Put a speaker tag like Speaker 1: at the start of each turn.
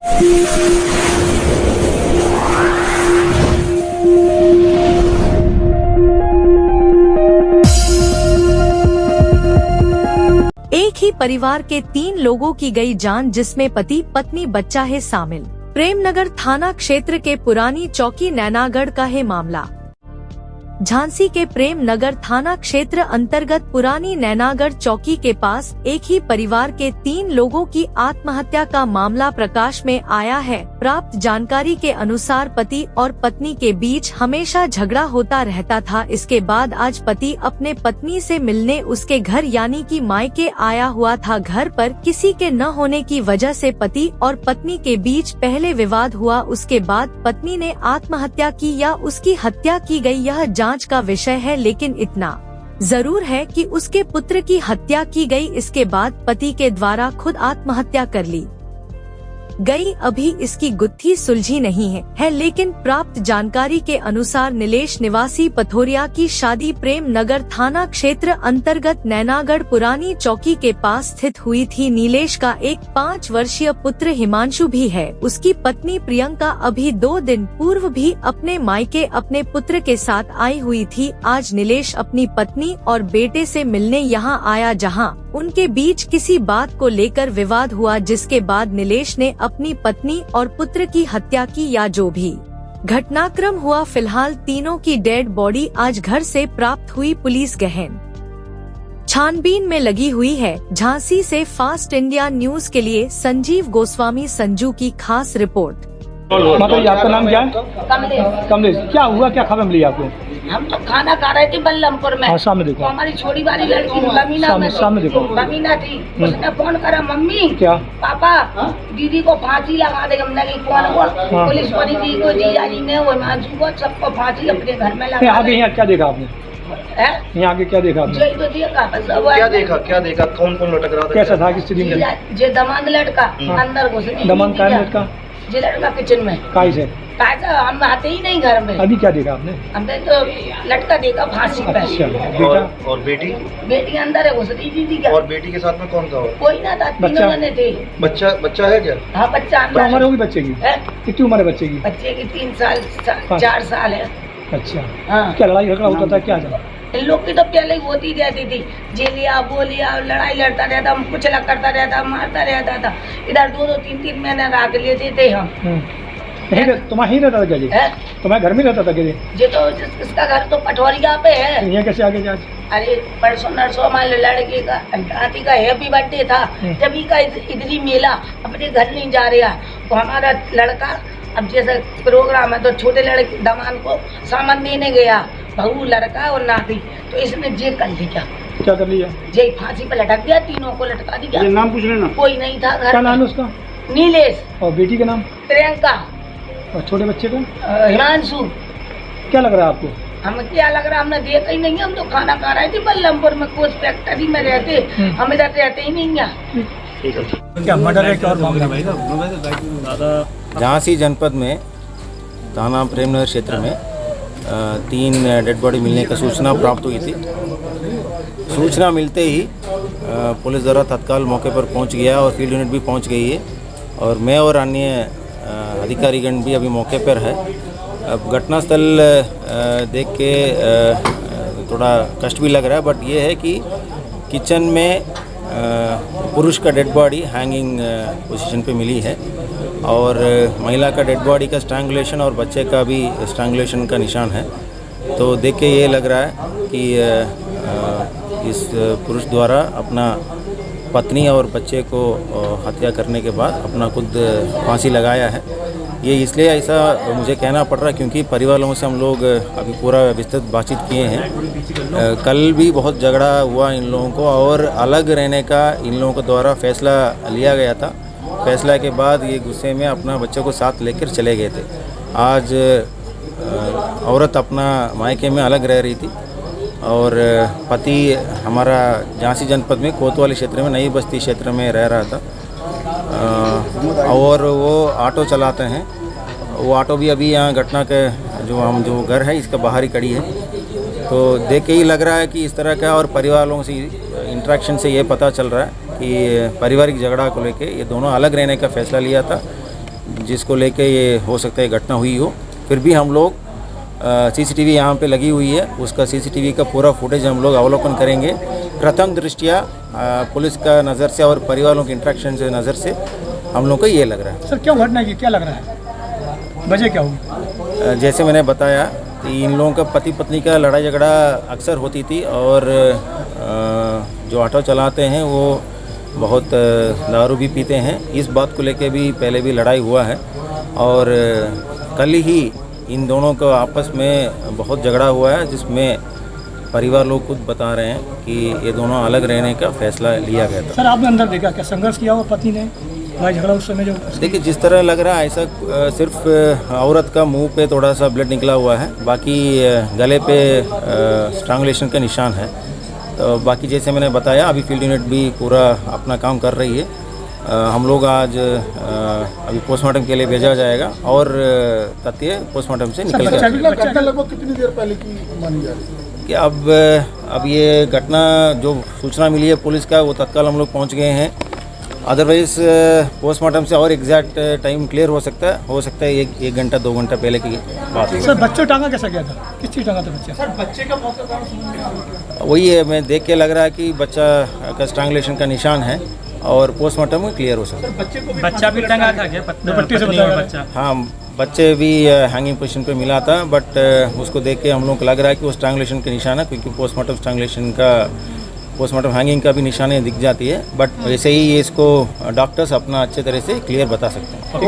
Speaker 1: एक ही परिवार के 3 लोगों की गई जान, जिसमें पति पत्नी बच्चा है शामिल। प्रेमनगर थाना क्षेत्र के पुरानी चौकी नैनागढ़ का है मामला। झांसी के प्रेमनगर थाना क्षेत्र अंतर्गत पुरानी नैनागढ़ चौकी के पास एक ही परिवार के 3 लोगों की आत्महत्या का मामला प्रकाश में आया है। प्राप्त जानकारी के अनुसार पति और पत्नी के बीच हमेशा झगड़ा होता रहता था। इसके बाद आज पति अपने पत्नी से मिलने उसके घर यानी कि मायके आया हुआ था। घर पर किसी के न होने की वजह से पति और पत्नी के बीच पहले विवाद हुआ, उसके बाद पत्नी ने आत्महत्या की या उसकी हत्या की गई, यह जांच का विषय है। लेकिन इतना जरूर है कि उसके पुत्र की हत्या की गई, इसके बाद पति के द्वारा खुद आत्महत्या कर ली गई। अभी इसकी गुत्थी सुलझी नहीं है। लेकिन प्राप्त जानकारी के अनुसार नीलेश निवासी पथोरिया की शादी प्रेम नगर थाना क्षेत्र अंतर्गत नैनागढ़ पुरानी चौकी के पास स्थित हुई थी। नीलेश का एक 5 वर्षीय पुत्र हिमांशु भी है। उसकी पत्नी प्रियंका अभी 2 दिन पूर्व भी अपने मायके अपने पुत्र के साथ आई हुई थी। आज नीलेश अपनी पत्नी और बेटे से मिलने यहाँ आया, जहाँ उनके बीच किसी बात को लेकर विवाद हुआ, जिसके बाद नीलेश ने अपनी पत्नी और पुत्र की हत्या की या जो भी घटनाक्रम हुआ। फिलहाल तीनों की डेड बॉडी आज घर से प्राप्त हुई। पुलिस गहन छानबीन में लगी हुई है। झांसी से फास्ट इंडिया न्यूज के लिए संजीव गोस्वामी संजू की खास रिपोर्ट।
Speaker 2: मतलब आपका नाम क्या है?
Speaker 3: कमलेश।
Speaker 2: कमलेश, क्या हुआ, क्या खबर मिली आपको?
Speaker 3: हम तो खाना खा रहे थे बल्लमपुर में।
Speaker 2: हाँ, सामने देखो।
Speaker 3: तो हमारी छोटी वाली लड़की बमीना में
Speaker 2: सामने देखो।
Speaker 3: बमीना थी। उसने फोन करा, मम्मी
Speaker 2: क्या
Speaker 3: पापा दीदी को फांसी लगा दे। हमने कहा कौन हुआ? पुलिस वाली दी को, जीजाजी ने, हिमांशु को, सबको फांसी अपने घर में लगा।
Speaker 2: आगे यहाँ क्या देखा आपने? यहाँ आगे क्या देखा आपने?
Speaker 3: तो देखा बस।
Speaker 4: क्या देखा कौन कौन लटक रहा था?
Speaker 2: कैसा था, किस स्थिति में?
Speaker 3: जे दमाद लड़का अंदर घुस गई।
Speaker 2: दमन का लड़का?
Speaker 3: जे लड़का किचन में।
Speaker 2: काई से?
Speaker 3: हम आते ही नहीं घर में।
Speaker 2: अभी क्या देखा आपने?
Speaker 3: हमने तो लटका देखा फांसी पे।
Speaker 2: अच्छा, बेटा
Speaker 4: और बेटी?
Speaker 3: बेटी अंदर है, घुस रही दीदी क्या?
Speaker 4: और बेटी के साथ में कौन था?
Speaker 3: कोई ना था, तीनों जने थे।
Speaker 4: बच्चा है क्या?
Speaker 3: हाँ, बच्चा
Speaker 2: तो
Speaker 3: अंदर।
Speaker 2: उम्र होगी बच्चे की? कितनी उम्र है बच्चे की?
Speaker 3: बच्चे की 3 साल 4 साल है।
Speaker 2: अच्छा,
Speaker 3: हाँ।
Speaker 2: क्या लड़ाई झगड़ा होता था, क्या था?
Speaker 3: इन लोग की तो पहले ही होती रहती थी। जे लिया वो लिया, लड़ाई लड़ता रहता, कुछ करता रहता, मारता रहता था। इधर 2-2 3-3 महीने रख लेते थे हम।
Speaker 2: तुम्हारा ही रहता था क्या जी? तुम्हारे घर में रहता था क्या जी?
Speaker 3: ये तो इसका घर तो पठौरिया पे है।
Speaker 2: यहाँ कैसे आगे जा?
Speaker 3: अरे परसों नरसों हमारे लड़के का नाती का हैप्पी बर्थडे था, जब का इधरी मेला अपने घर नहीं जा रहा। तो हमारा लड़का अब जैसे प्रोग्राम है तो छोटे लड़के दमान को सामान देने गया, बहू लड़का और नाती, तो इसने जे कर लिया।
Speaker 2: क्या कर लिया?
Speaker 3: जे फांसी पे लटक गया, तीनों को लटका दिया।
Speaker 2: नाम पूछ लेना।
Speaker 3: कोई नहीं था घर।
Speaker 2: क्या नाम है उसका?
Speaker 3: नीलेश।
Speaker 2: और बेटी का नाम?
Speaker 3: प्रियंका।
Speaker 2: और छोटे बच्चे का?
Speaker 3: हिमांशु।
Speaker 2: क्या लग रहा है आपको?
Speaker 3: हम क्या लग रहा, हमने देखा ही नहीं। हम तो खाना खा रहे थे बल्लमपुर में, कोच फैक्ट्री में रहते। हम इधर रहते ही नहीं है।
Speaker 2: क्या मर्डर है, क्या और मामला है?
Speaker 5: झांसी जनपद में थाना प्रेमनगर क्षेत्र में 3 डेड बॉडी मिलने की सूचना प्राप्त हुई थी। सूचना मिलते ही पुलिस द्वारा तत्काल मौके पर पहुंच गया और फील्ड यूनिट भी पहुंच गई है और मैं और अन्य अधिकारीगण भी अभी मौके पर है। अब घटनास्थल देख के थोड़ा कष्ट भी लग रहा है, बट ये है कि किचन में पुरुष का डेड बॉडी हैंगिंग पोजीशन पे मिली है और महिला का डेड बॉडी का स्ट्रैंगुलेशन और बच्चे का भी स्ट्रैंगुलेशन का निशान है। तो देख के ये लग रहा है कि इस पुरुष द्वारा अपना पत्नी और बच्चे को हत्या करने के बाद अपना खुद फांसी लगाया है। ये इसलिए ऐसा मुझे कहना पड़ रहा है क्योंकि परिवार लोगों से हम लोग अभी पूरा विस्तृत बातचीत किए हैं। कल भी बहुत झगड़ा हुआ इन लोगों को और अलग रहने का इन लोगों के द्वारा फैसला लिया गया था। फैसला के बाद ये गुस्से में अपना बच्चे को साथ लेकर चले गए थे। आज औरत अपना मायके में अलग रह रही थी और पति हमारा झांसी जनपद में कोतवाली क्षेत्र में नई बस्ती क्षेत्र में रह रहा था और वो ऑटो चलाते हैं। वो ऑटो भी अभी यहाँ घटना के जो घर है इसका बाहर ही खड़ी है। तो देख के ही लग रहा है कि इस तरह का और परिवार लोगों से इंटरेक्शन से ये पता चल रहा है कि पारिवारिक झगड़ा को लेके ये दोनों अलग रहने का फैसला लिया था। जिसको लेके ये हो सकता है घटना हुई हो। फिर भी हम लोग सीसीटीवी यहाँ पे लगी हुई है, उसका सीसीटीवी का पूरा फुटेज हम लोग अवलोकन करेंगे। प्रथम दृष्टिया पुलिस का नज़र से और परिवारों के इंटरेक्शन से नज़र से हम लोग को ये लग रहा है।
Speaker 2: सर क्यों घटना की क्या लग रहा है, वजह क्या होगी?
Speaker 5: जैसे मैंने बताया कि इन लोगों का पति पत्नी का लड़ाई झगड़ा अक्सर होती थी और जो ऑटो चलाते हैं वो बहुत दारू भी पीते हैं। इस बात को लेके भी पहले भी लड़ाई हुआ है और कल ही इन दोनों को आपस में बहुत झगड़ा हुआ है, जिसमें परिवार लोग खुद बता रहे हैं कि ये दोनों अलग रहने का फैसला लिया गया था।
Speaker 2: सर आपने अंदर देखा क्या संघर्ष किया हुआ पत्नी ने, लड़ाई झगड़ा उस समय जो?
Speaker 5: देखिए जिस तरह लग रहा है ऐसा सिर्फ औरत का मुंह पे थोड़ा सा ब्लड निकला हुआ है, बाकी गले पे स्ट्रांगुलेशन का निशान है। तो बाकी जैसे मैंने बताया अभी फील्ड यूनिट भी पूरा अपना काम कर रही है। हम लोग आज अभी पोस्टमार्टम के लिए भेजा जाएगा और तथ्य पोस्टमार्टम से निकल
Speaker 2: बच्चा
Speaker 6: लगभग कितनी देर पहले की मानी जा रही है
Speaker 5: कि अब ये घटना जो सूचना मिली है पुलिस का वो तत्काल हम लोग पहुंच गए हैं। अदरवाइज पोस्टमार्टम से और एग्जैक्ट टाइम क्लियर हो सकता है एक घंटा 2 घंटा पहले की बात है।
Speaker 2: सर बच्चे टांगा कैसा गया था, किस चीज़ टांगा था बच्चा? सर बच्चे का मौका
Speaker 5: वही है, मैं देख के लग रहा है कि बच्चा का स्ट्रांगुलेशन का निशान है और पोस्टमार्टम में क्लियर हो सकता है।
Speaker 2: बच्चा भी टंगा था क्या दुपट्टे से बच्चा?
Speaker 5: हाँ बच्चे भी हैंगिंग पोजीशन पे मिला था, बट उसको देख के हम लोग को लग रहा है कि वो स्ट्रांगुलेशन का निशान है, क्योंकि पोस्टमार्टम हैंगिंग का भी निशानें दिख जाती है। बट वैसे ही ये इसको डॉक्टर्स अपना अच्छे तरह से क्लियर बता सकते हैं।